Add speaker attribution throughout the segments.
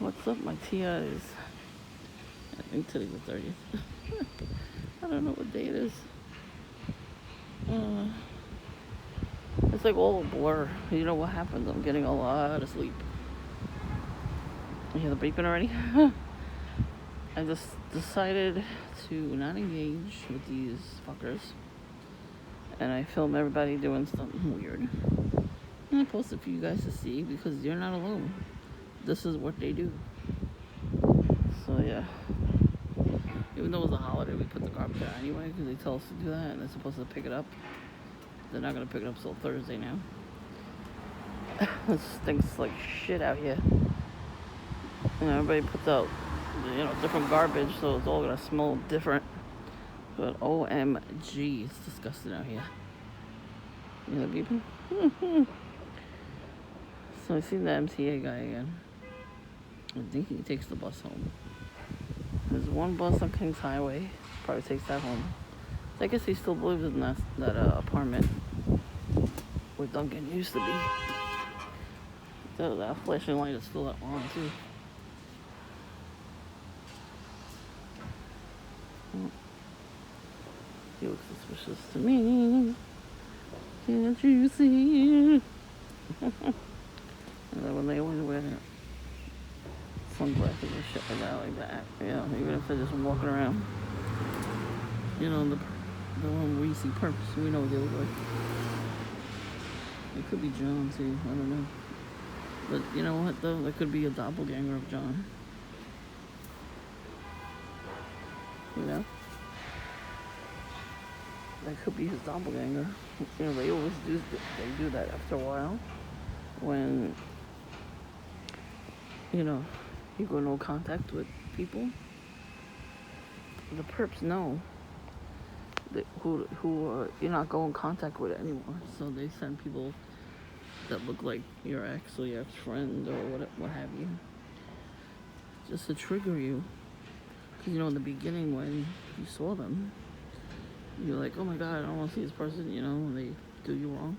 Speaker 1: What's up, my TIs? I think today's the 30th. I don't know what day it is. Uh, it's like all a blur. You know what happens? I'm getting a lot of sleep. You hear the beeping already? I just decided to not engage with these fuckers. And I film everybody doing something weird. And I post it for you guys to see because you're not alone. This is what they do. So yeah. Even though it's a holiday, we put the garbage out anyway because they tell us to do that and they're supposed to pick it up. They're not going to pick it up till Thursday now. It stinks like shit out here. And everybody puts out, different garbage, so it's all going to smell different. But OMG, it's disgusting out here. You know the beeping? So I seen the MTA guy again. I think he takes the bus home. There's one bus on Kings Highway. Probably takes that home. I guess he still believes in that apartment where Duncan used to be. That flashing light is still on too. He looks suspicious to me. Can't you see? And then when they always wear sunglasses and shit like that. Even if they're just walking around. The one where you see perps, we know what they look like. It could be John too, I don't know. But you know what though? That could be a doppelganger of John. That could be his doppelganger. They always do that after a while. When, you go no contact with people. The perps know who you're not going contact with anymore. So they send people that look like your ex or your ex-friend or what have you. Just to trigger you. Because, in the beginning when you saw them, you're like, oh my God, I don't want to see this person, and they do you wrong.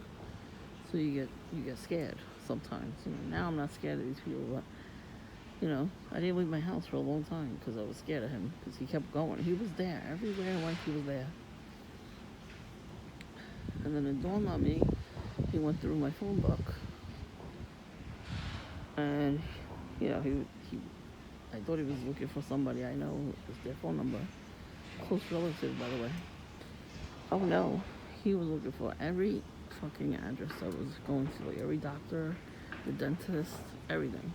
Speaker 1: So you get scared sometimes. Now I'm not scared of these people, but, I didn't leave my house for a long time because I was scared of him because he kept going. He was there. Everywhere I went, he was there. And then it dawned on me, he went through my phone book. And, I thought he was looking for somebody I know. It was their phone number. Close relative, by the way. Oh no, he was looking for every fucking address I was going to, like every doctor, the dentist, everything.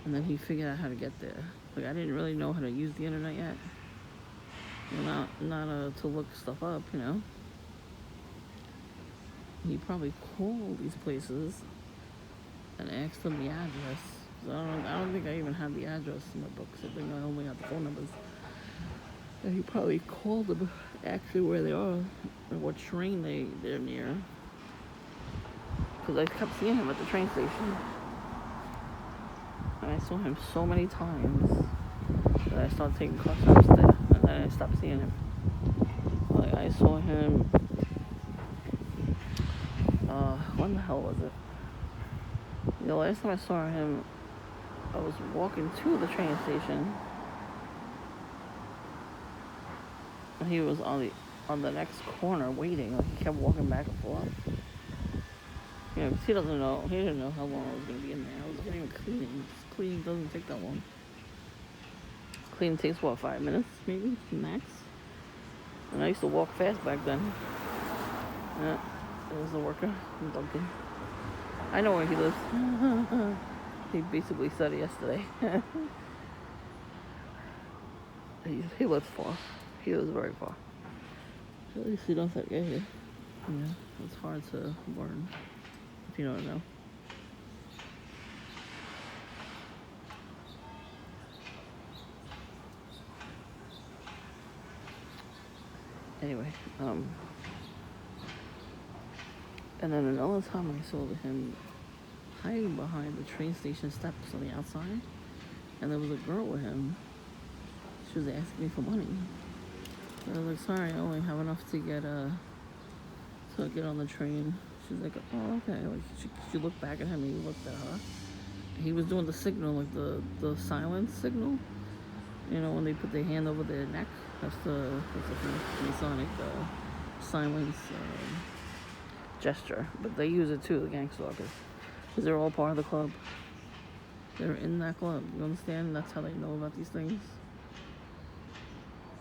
Speaker 1: And then he figured out how to get there. Like I didn't really know how to use the internet yet. Not to look stuff up, He probably called these places and asked them the address. I don't think I even have the address in my books. I think I only have the phone numbers. And he probably called them actually where they are and what train they're near. Because I kept seeing him at the train station. And I saw him so many times that I started taking car service there. And then I stopped seeing him. Like I saw him, when the hell was it? The last time I saw him, I was walking to the train station. And he was on the next corner waiting. Like he kept walking back and forth. Because he didn't know how long I was going to be in there. I was getting cleaning. Cleaning doesn't take that long. Cleaning takes, 5 minutes, maybe, max? And I used to walk fast back then. Yeah, there's the worker, Duncan. I know where he lives. He basically said it yesterday. He lives far. He lives very far. At least he doesn't get here. It's hard to learn, if you know what I know. Anyway, and then another time I saw him hiding behind the train station steps on the outside, and there was a girl with him. She was asking me for money. I was like, sorry, I only have enough to get on the train. She's like, oh, okay. Like she looked back at him and he looked at her. he was doing the signal, like the silence signal. You know, when they put their hand over their neck. That's the Masonic silence gesture. But they use it too, the gang stalkers, because they're all part of the club. They're in that club. You understand? That's how they know about these things.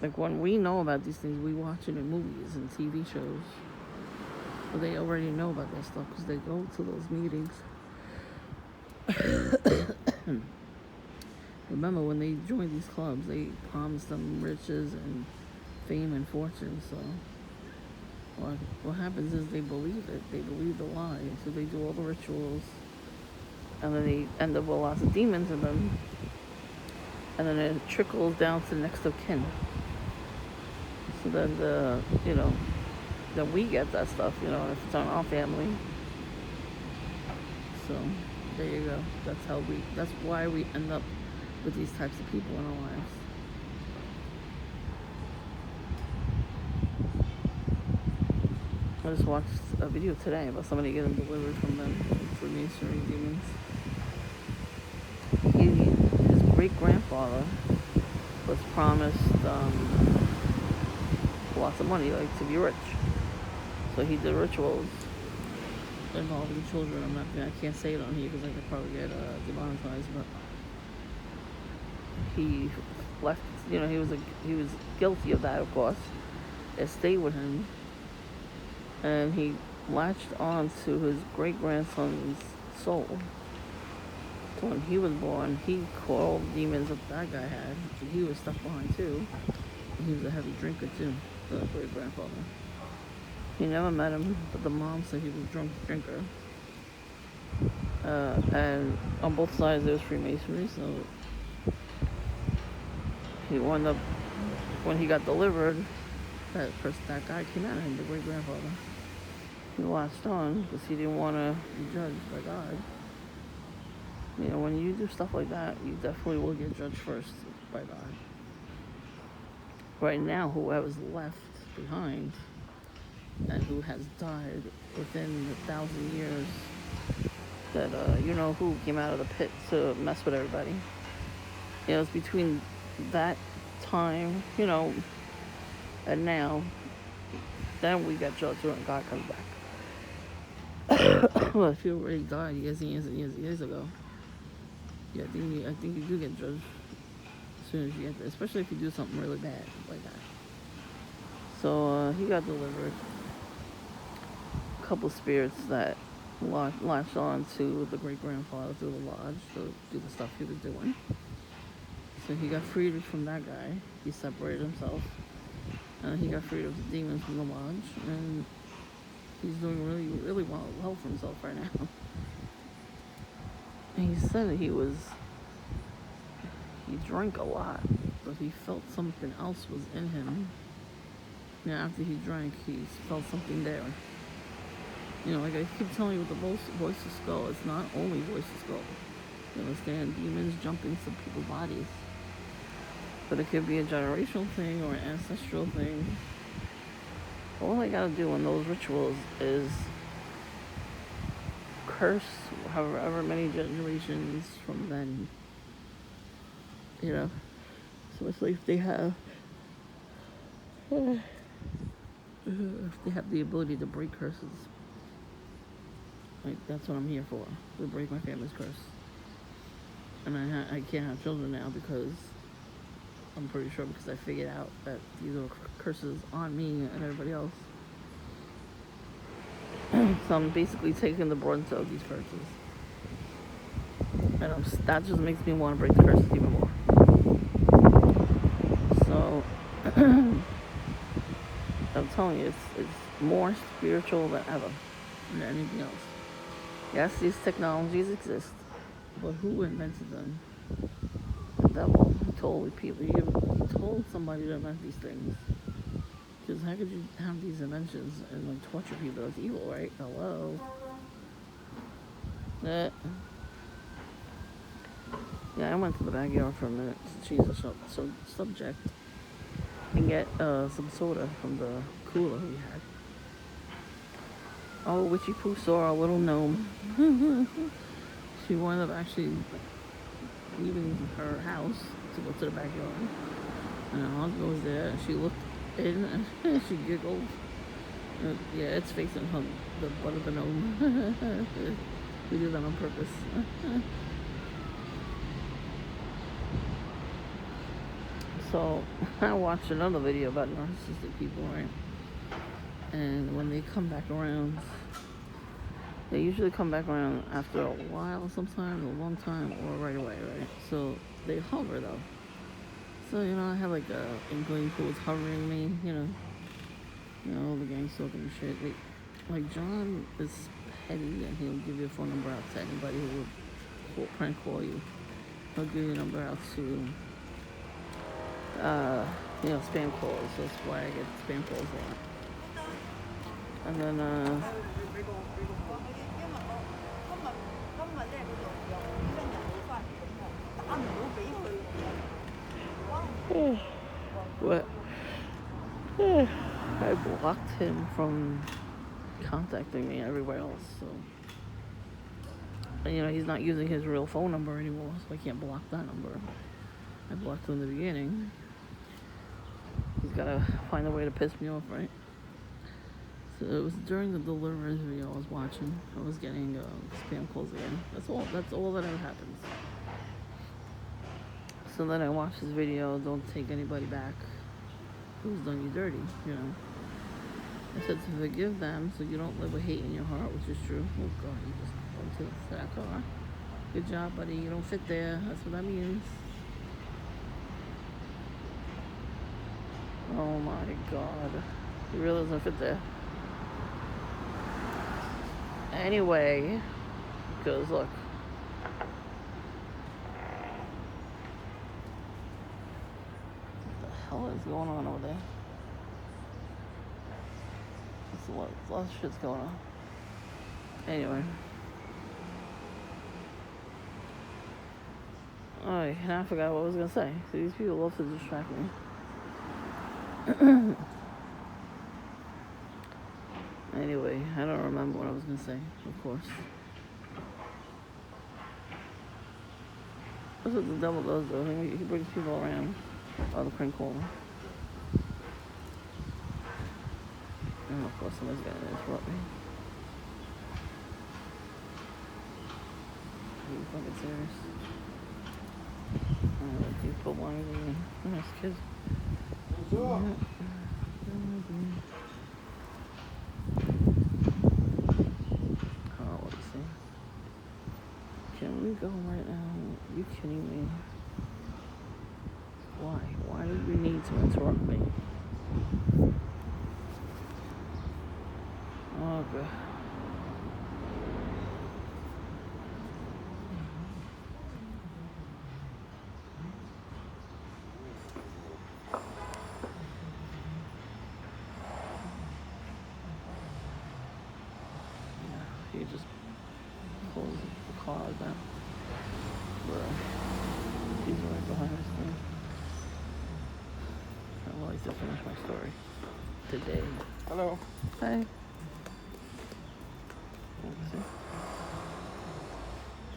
Speaker 1: Like when we know about these things, we watch it in movies and TV shows. But they already know about that stuff because they go to those meetings. Remember, when they join these clubs, they promise them riches and fame and fortune. So what happens is they believe it. They believe the lie. So they do all the rituals. And then they end up with lots of demons in them. And then it trickles down to the next of kin. So then then we get that stuff, if it's on our family. So there you go. That's why we end up with these types of people in our lives. I just watched a video today about somebody getting delivered from the Freemasonry demons. His great-grandfather was promised lots of money, like to be rich. So he did rituals involving children. I can't say it on here because I could probably get demonetized, but he left, he was guilty of that, of course. It stayed with him, and he latched on to his great-grandson's soul. So when he was born, he called demons that guy had. He was stuck behind too. He was a heavy drinker too, the great-grandfather. He never met him, but the mom said he was a drunk drinker. And on both sides there was Freemasonry, so he wound up, when he got delivered, that guy came out of him, the great-grandfather. He latched on because he didn't want to be judged by God. When you do stuff like that, you definitely will get judged first by God. Right now, whoever's left behind and who has died within 1,000 years, that who came out of the pit to mess with everybody. It's between that time, and now, then we got judged when God comes back. Well, if you already died years and years and years and years ago, yeah, I think you do get judged as soon as you get there, especially if you do something really bad like that. So he got delivered. A couple spirits that latched on to the great-grandfather through the lodge to do the stuff he was doing. So he got freed from that guy. He separated himself. And he got freed of the demons from the lodge. And he's doing really, really well for himself right now. And he said that he drank a lot, but he felt something else was in him. After he drank, he felt something there. Like I keep telling you with the voice of skull, it's not only voice of skull. You understand? Demons jump into people's bodies. But it could be a generational thing or an ancestral thing. All I gotta do in those rituals is curse however many generations from then. So it's like if they have the ability to break curses. Like, that's what I'm here for, to break my family's curse. And I can't have children now because I'm pretty sure because I figured out that these are curses on me and everybody else. So I'm basically taking the brunt of these curses. And that just makes me want to break the curses even more. So I'm telling you, it's more spiritual than ever than anything else. Yes, these technologies exist, but who invented them? The devil. He told people. He told somebody to invent these things. Because how could you have these inventions and torture people? That's evil, right? Hello. Yeah, I went to the backyard for a minute to change the subject and get some soda from the cooler we had. Oh, Witchy Poo saw our little gnome. she wound up actually leaving her house to go to the backyard. And her husband was there, and she looked in, and she giggled. Yeah, it's facing her, the butt of the gnome. We did that on purpose. So, I watched another video about narcissistic people, right? And when they come back around, they usually come back around after a while, sometimes, a long time, or right away, right? So, they hover, though. So, I had like a inkling who was hovering me, all the gang stalking and shit. Like, John is petty, and he'll give your phone number out to anybody who will prank call you. He'll give your number out to, spam calls. That's why I get spam calls a lot. And then, what? I blocked him from contacting me everywhere else, so. And, he's not using his real phone number anymore, so I can't block that number. I blocked him in the beginning. He's gotta find a way to piss me off, right? So it was during the deliverance video I was watching. I was getting spam calls again. That's all that ever happens. So then I watched this video, don't take anybody back who's done you dirty, I said to forgive them so you don't live with hate in your heart, which is true. Oh God, you just went to that car. Good job, buddy. You don't fit there. That's what that means. Oh my God. He really doesn't fit there. Anyway, because look. What the hell is going on over there? There's a lot of shit's going on. Anyway. Alright, now I forgot what I was gonna say. So these people love to distract me. Anyway, I don't remember what I was gonna say, of course. That's what the devil does, though. He brings people around. The prank caller. And of course, somebody's gonna interrupt me. Are you fucking serious? People wanting me. Nice kids. What's up? Oh, what is he? Can we go right now? Are you kidding me? Why? Why did we need to interrupt me? Oh, God. He just pulls the car down. Bro. He's right behind us now. I would like to finish my story today.
Speaker 2: Hello.
Speaker 1: Hi.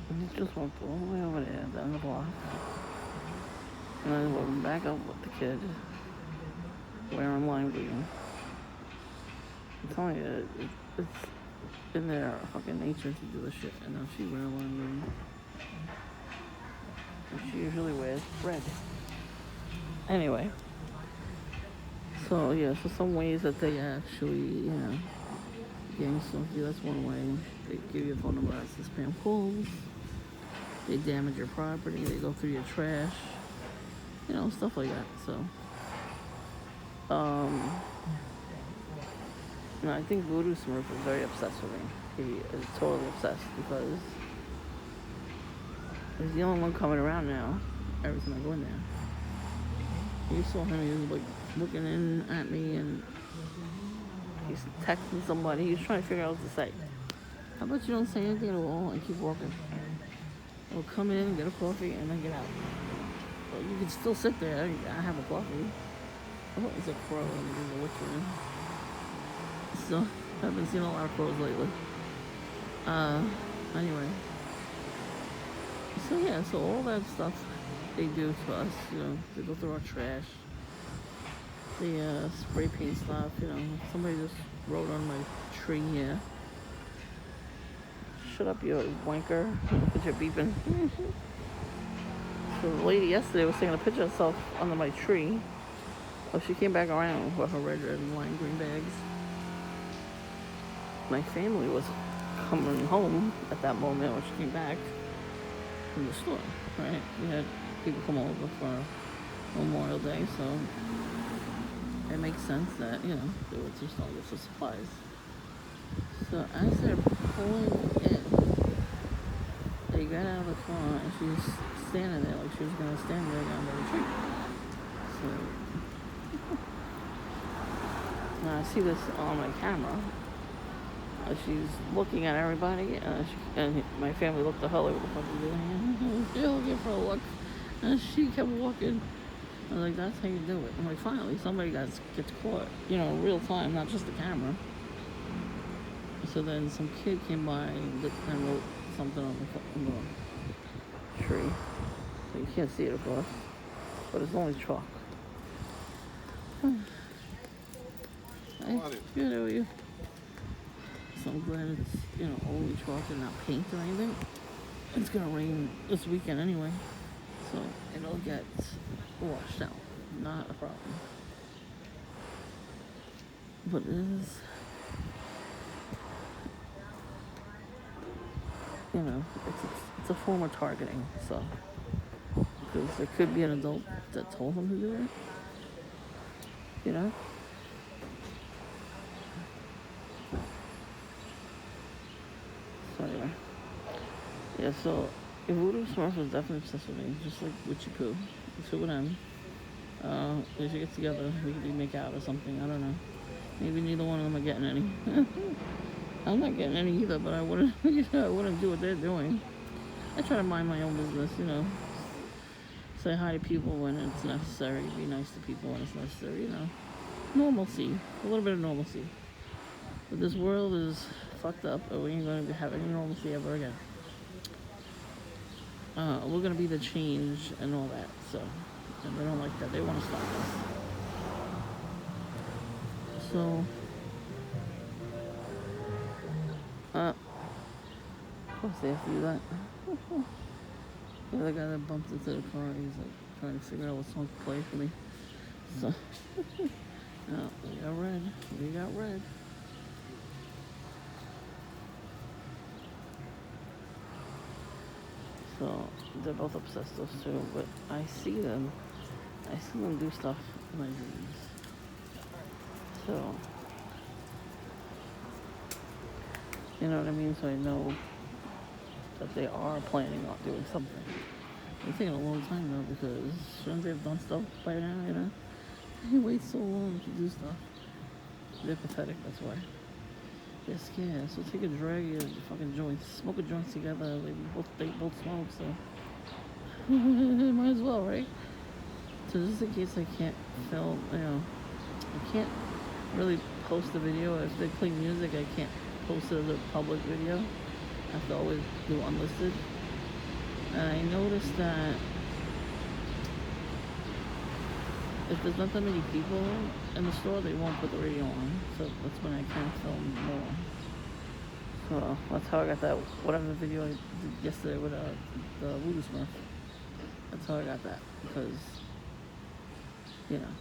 Speaker 1: He just went all the way over there, down the block. And then went back up with the kid, wearing lime green. I'm telling you, it's in their fucking nature to do this shit. And now she wears lime green. And she usually wears red. Anyway. So, yeah, so some ways that they actually, gang stalk you, that's one way. They give you a phone number as spam calls. They damage your property. They go through your trash. Stuff like that. So, I think Voodoo Smurf is very obsessed with me. He is totally obsessed because he's the only one coming around now every time I go in there. You saw him, he was like looking in at me and he's texting somebody. He's trying to figure out what to say. How about you don't say anything at all and keep walking? Or come in, get a coffee, and then get out. Well, you can still sit there. I have a coffee. Oh, it's a crow in the witch. So, I've been seeing a lot of crows lately. Anyway. So yeah, so all that stuff they do to us, you know, they go through our trash. The spray paint stuff, you know, somebody just wrote on my tree here. Shut up, you wanker, because you're beeping. So the lady yesterday was taking a picture of herself under my tree. Oh, she came back around with her red and lime green bags. My family was coming home at that moment when she came back from the store, right? We had people come over for Memorial Day, so it makes sense that, you know, they went to the store to get some supplies. So as they're pulling in, they got out of the car and she was standing there like she was going to stand there down by the tree. So now I see this on my camera. She's looking at everybody, and my family looked at her like, what the fuck are you doing here? She's looking for a look, and she kept walking. I was like, that's how you do it. I'm like, finally, somebody gets caught, you know, in real time, not just the camera. So then some kid came by and wrote something on the tree. So you can't see it, of course, but it's only chalk. Good, how are you? So I'm glad it's, you know, only chalk and not paint or anything. It's gonna rain this weekend anyway, so it'll get washed out. Not a problem. But it is, you know, it's a form of targeting. So because there could be an adult that told him to do it, you know. So anyway, yeah. So Voodoo Smurf was definitely obsessed with me, just like Witchy Poo. The two of them. They should get together. We could make out or something. I don't know. Maybe neither one of them are getting any. I'm not getting any either, but I wouldn't. I wouldn't do what they're doing. I try to mind my own business, you know. Say hi to people when it's necessary. Be nice to people when it's necessary, you know. Normalcy. A little bit of normalcy. But this world is fucked up, and we ain't going to have any normalcy ever again. We're going to be the change and all that, so. And they don't like that. They want to stop us. So, of course they have to do that. The other guy that bumped into the car, he's like trying to figure out what song to play for me. So, oh, we got red. We got red. So, they're both obsessed, those two, but I see them do stuff in my dreams. So, you know what I mean? So I know that they are planning on doing something. It's taking a long time though, because shouldn't they have done stuff by now, you know? They wait so long to do stuff. They're pathetic, that's why. They're scared, so take a drag of fucking joints. Smoke a joint together, they both smoke, so. Might as well, right? So just in case I can't film, you know, I can't really post the video. If they play music, I can't post it as a public video. I have to always do unlisted. And I noticed that if there's not that many people in the store, they won't put the radio on. So that's when I can film more. So that's how I got that, whatever video I did yesterday with the Voodoo Smurf. That's how I got that, because, you know,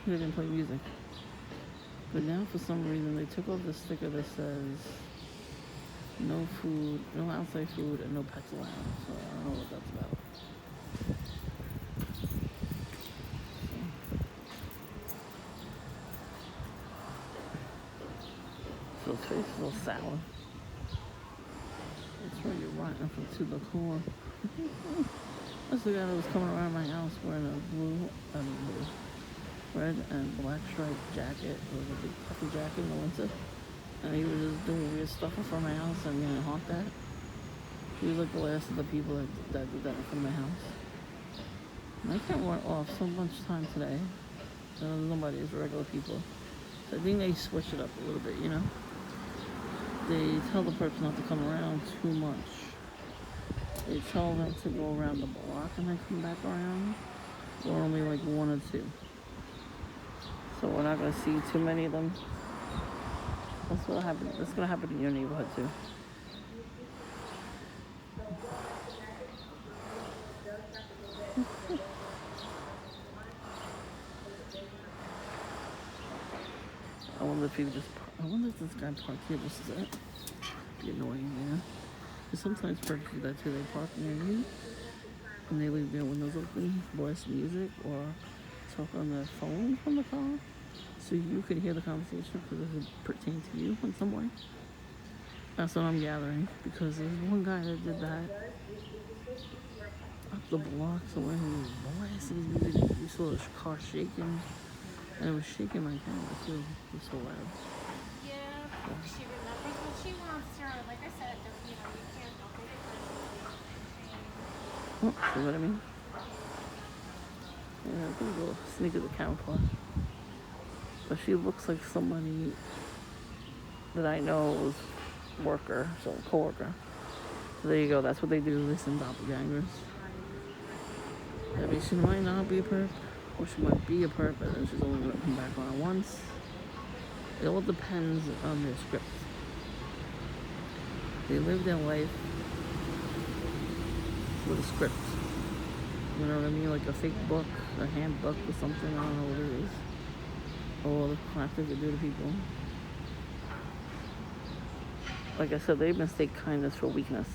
Speaker 1: they didn't play music. But now for some reason they took off the sticker that says no food, no outside food, and no pets allowed. So I don't know what that's about. So his face is all sour. It's really rotten to the core. That's the guy that was coming around my house wearing a red and black striped jacket. It was a big puffy jacket in the winter. And he was just doing weird stuff in front of my house and gonna haunt that. He was like the last of the people that did that in front of my house. And I can't went off so much time today. So nobody is regular people. So I think they switch it up a little bit, you know? They tell the person not to come around too much. They tell them to go around the block and then come back around. Or only like one or two. So we're not gonna see too many of them. That's what happened. That's gonna happen in your neighborhood too. I wonder if he just. I wonder if this guy parked here. This is it. Be annoying, yeah. Because sometimes parks do that too. They park near you and they leave their windows open, blast music, or talk on their phone from the car, so you can hear the conversation because it pertains to you in some way. That's what I'm gathering, because there's one guy that did that up the block, so when he was blasting his music, you saw the car shaking, and it was shaking like that too. It was so loud.
Speaker 2: Yeah, she remembers what she wants to. Like I said, you can't help it.
Speaker 1: Oh, see what I mean? Yeah, I'm gonna go sneak at the camouflage. But she looks like somebody that I know was worker, so co-worker. So there you go. That's what they do. They send doppelgangers. I mean, she might not be a perp, or she might be a perp, but then she's only gonna come back on once. It all depends on their script. They live their life with a script. You know what I mean? Like a fake book, a handbook or something. I don't know what it is. Or the crap that they do to people. Like I said, they mistake kindness for weakness.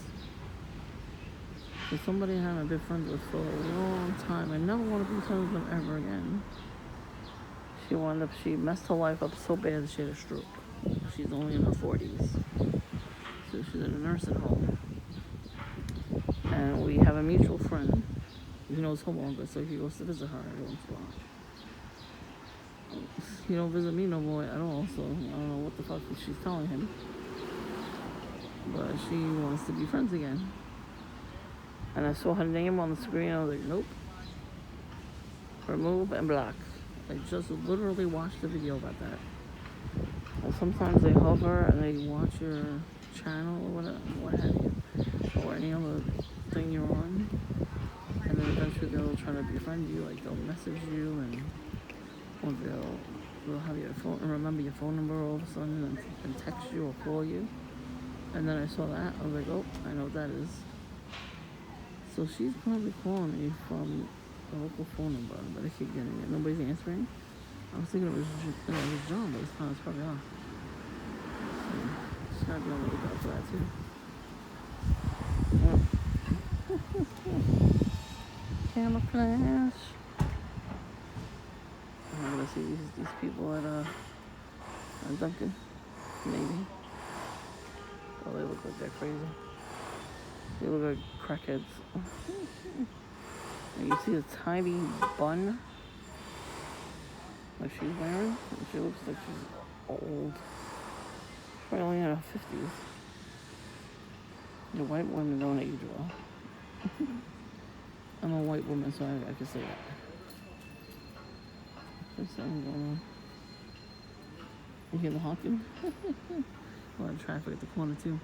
Speaker 1: If somebody I had been friends with for a long time, I never want to be friends with them ever again. She messed her life up so bad that she had a stroke. She's only in her 40s. So she's in a nursing home. And we have a mutual friend. He knows her longer, so he goes to visit her every once in a while. He don't visit me no more at all, so I don't know what the fuck she's telling him. But she wants to be friends again. And I saw her name on the screen, I was like, nope. Remove and block. I just literally watched the video about that. And sometimes they hover and they watch your channel or whatever, what have you, or any other thing you're on. And then eventually they'll try to befriend you, like they'll message you or they'll have your phone, remember your phone number all of a sudden and text you or call you. And then I saw that, I was like, oh, I know what that is. So she's probably calling me from a local phone number, but I keep getting it. Nobody's answering. I was thinking it was John, but it's probably off. So she's gotta be on the lookout for that too. Camouflage. I'm gonna see these people at Dunkin', maybe. Oh, they look like they're crazy. They look like crackheads. And you see a tiny bun that she's wearing. She looks like she's old. She's probably only in her 50s. The white women don't age well. I'm a white woman, so I can say that. There's something going on. You hear the honking? A lot of traffic at the corner, too.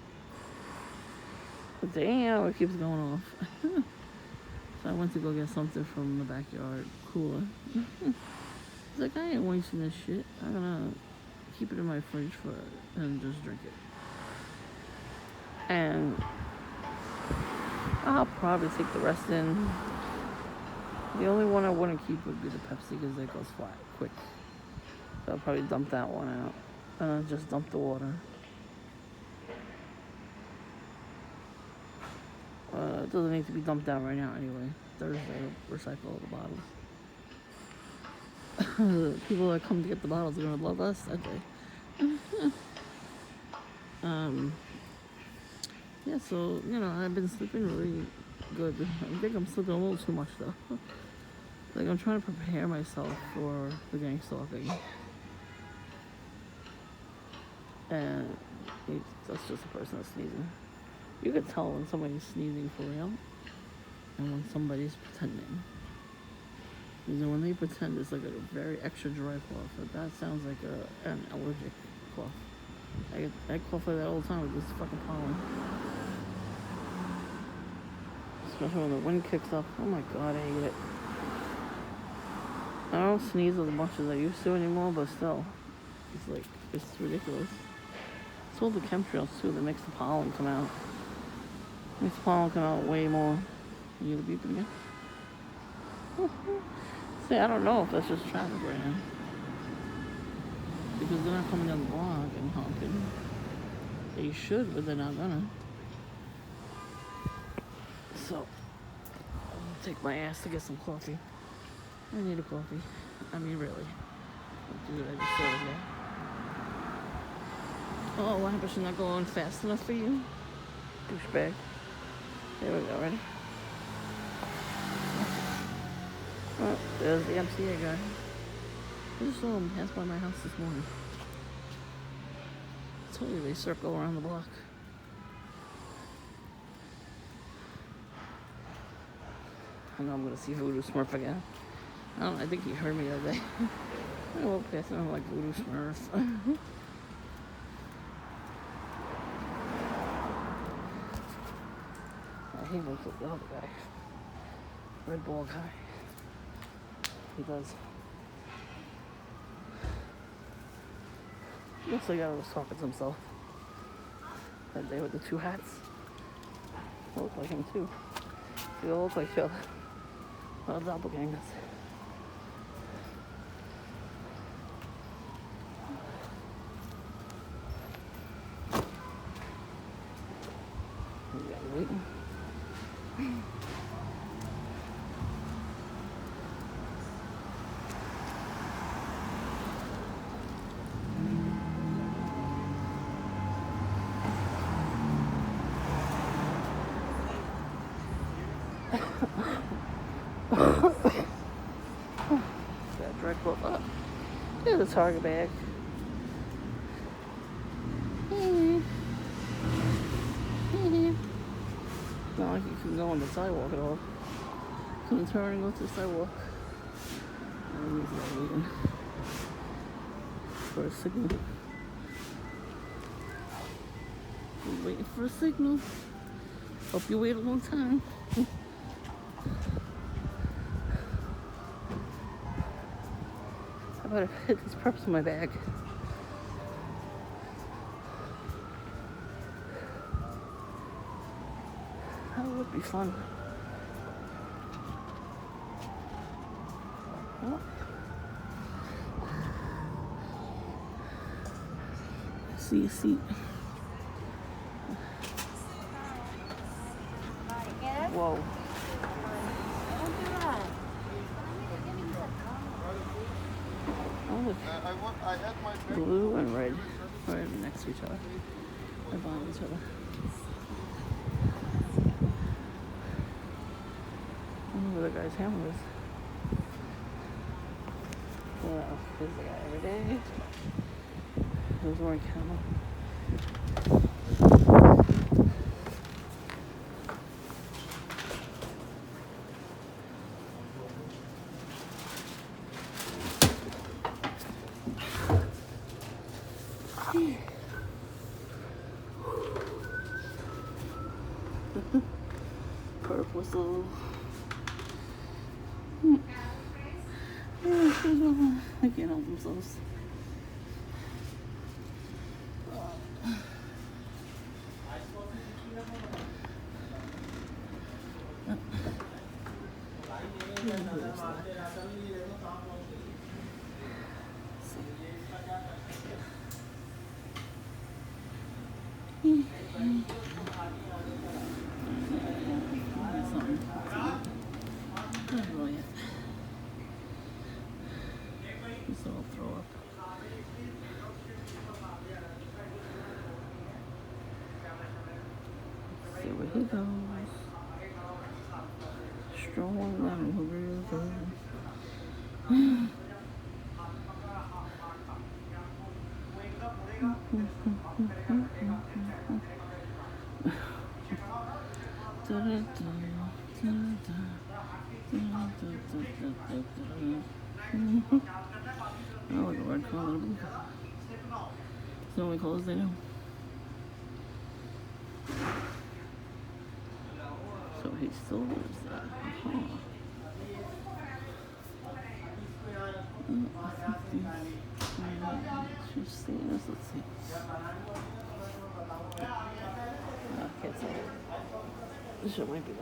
Speaker 1: But damn, it keeps going off. So I went to go get something from the backyard cooler. It's like, I ain't wasting this shit. I'm gonna keep it in my fridge and just drink it. And I'll probably take the rest in. The only one I wouldn't keep would be the Pepsi because it goes flat quick. So I'll probably dump that one out. And I'll just dump the water. It doesn't need to be dumped out right now anyway. Thursday, I'll recycle all the bottles. The people that come to get the bottles are gonna love us that day. Yeah, so, I've been sleeping really good. I think I'm sleeping a little too much though. Like, I'm trying to prepare myself for the gang stalking. And that's just a person that's sneezing. You can tell when somebody's sneezing for real and when somebody's pretending. Because when they pretend, it's like a very extra dry cough. But that sounds like an allergic cough. I cough like that all the time with this fucking pollen. especially when the wind kicks up. Oh my god, I hate it. I don't sneeze as much as I used to anymore, but still, it's like, it's ridiculous. It's all the chemtrails too that makes the pollen come out. Makes the pollen come out way more. You hear the beeping again? See, I don't know if that's just traffic right now. Because they're not coming down the block and honking. They should, but they're not gonna. So, I'm gonna take my ass to get some coffee. I need a coffee. I mean, really. Dude, I just saw it there. Oh, what happened? She's not going fast enough for you? Douchebag. There we go, ready? Oh, there's the MCA guy. I just saw him pass by my house this morning. I told you they circle around the block. I know I'm gonna see Voodoo Smurf again. I think he heard me the other day. I walked past him, I'm like, Voodoo Smurf. He looks like the other guy. Red ball guy. He does. Looks like I was talking to himself. That day with the two hats. They look like him too. They all look like each other. Well, doppelgangers. You guys waiting? Got dry clothes up. Here's a Target bag. Not like you can go on the sidewalk at all. Couldn't turn and go to the sidewalk. And he's not waiting for a signal. He's waiting for a signal. Hope you wait a long time. How about I hit these preps in my bag? That would be fun. Oh. See a seat. Whoa.
Speaker 2: Don't do that.
Speaker 1: Oh, look.
Speaker 3: I had my
Speaker 1: Blue and red right next to each other. They're behind each other. I don't know where the guy's hammer is. Well, here's the guy every day. He was wearing camo. Perp whistle. They can't help themselves. So I'll throw up. See where he goes. Strong down the river. Oh, like a red car, a blue car. It's the only colors they know. So he still lives there. Huh. She's seeing us. Let's see. I can't see. This shit might be the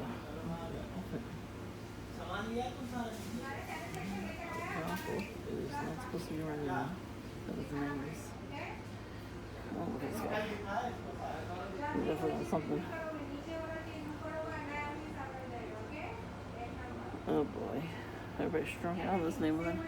Speaker 1: apple is not supposed to be running now. That was the names. Oh, look at this guy. He definitely did something. Oh boy. Everybody's strung out on this neighborhood.